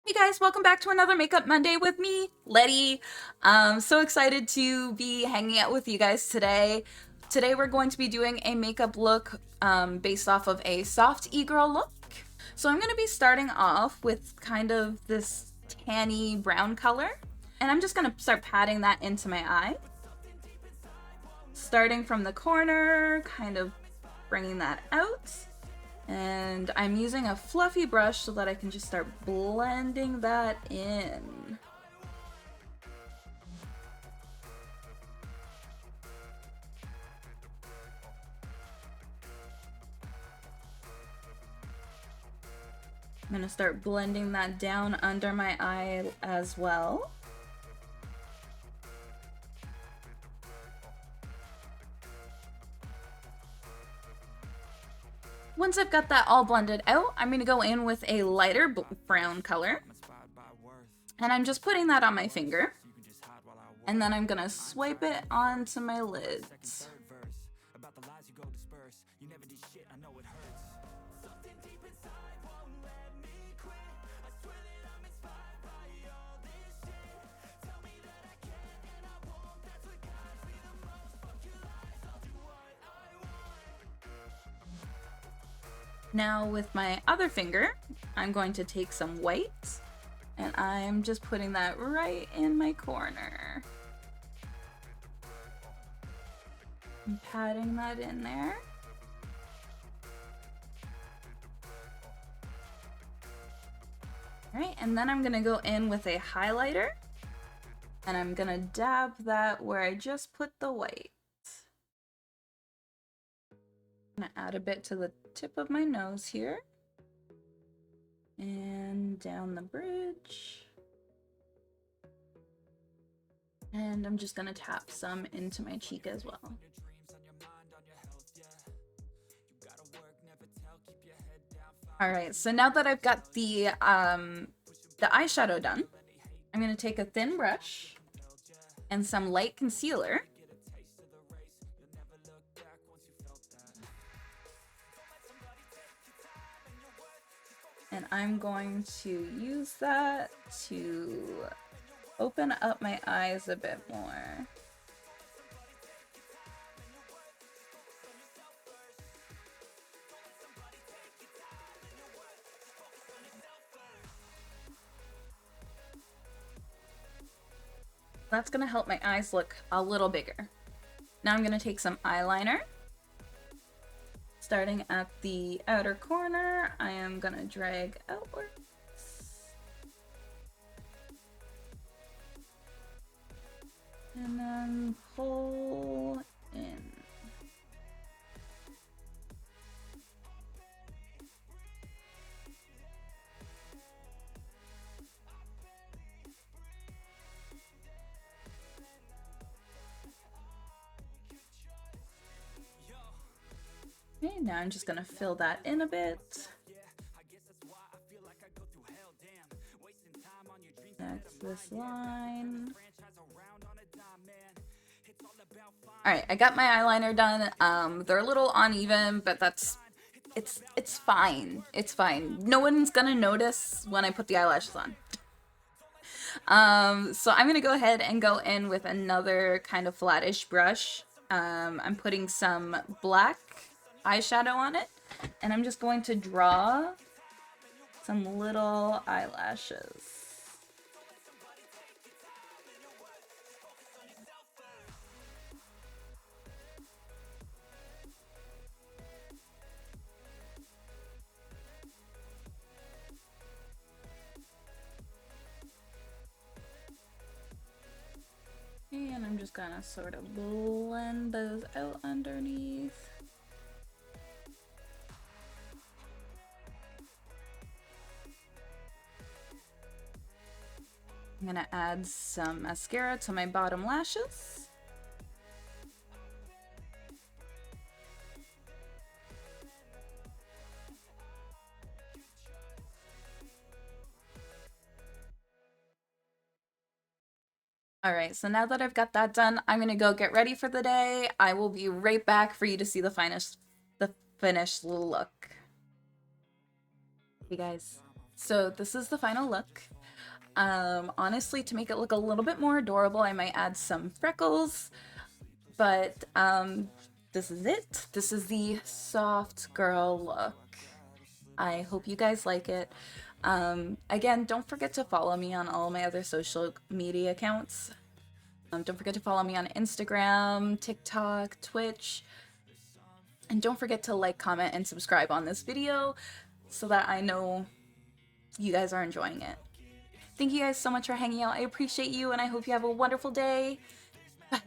Hey guys, welcome back to another Makeup Monday with me, Letty. So excited to be hanging out with you guys today. Today we're going to be doing a makeup look based off of a soft e-girl look. So I'm going to be starting off with kind of this tanny brown color, and I'm just going to start patting that into my eye. Starting from the corner, kind of bringing that out. And I'm using a fluffy brush so that I can just start blending that in. I'm gonna start blending that down under my eye as well. Once I've got that all blended out, I'm going to go in with a lighter brown color. And I'm just putting that on my finger. And then I'm going to swipe it onto my lids. Now with my other finger, I'm going to take some white and I'm just putting that right in my corner. I'm patting that in there. All right, and then I'm gonna go in with a highlighter and I'm gonna dab that where I just put the white. I'm gonna add a bit to the tip of my nose here and down the bridge, and I'm just gonna tap some into my cheek as well. All right, so now that I've got the eyeshadow done, I'm gonna take a thin brush and some light concealer. And I'm going to use that to open up my eyes a bit more. That's going to help my eyes look a little bigger. Now I'm going to take some eyeliner. Starting at the outer corner, I am going to drag outwards. And then pull in. Okay, now I'm just gonna fill that in a bit. That's this line. Alright, I got my eyeliner done. They're a little uneven, but it's fine. It's fine. No one's gonna notice when I put the eyelashes on. So I'm gonna go ahead and go in with another kind of flattish brush. I'm putting some black eyeshadow on it, and I'm just going to draw some little eyelashes. And I'm just gonna sort of blend those out underneath. I'm gonna add some mascara to my bottom lashes. Alright, so now that I've got that done, I'm gonna go get ready for the day. I will be right back for you to see the finished look. Hey guys, so this is the final look. Honestly, to make it look a little bit more adorable, I might add some freckles, but this is it. This is the soft girl look. I hope you guys like it. Again, don't forget to follow me on all my other social media accounts. Don't forget to follow me on Instagram, TikTok, Twitch, and don't forget to like, comment, and subscribe on this video so that I know you guys are enjoying it. Thank you guys so much for hanging out. I appreciate you, and I hope you have a wonderful day. Bye.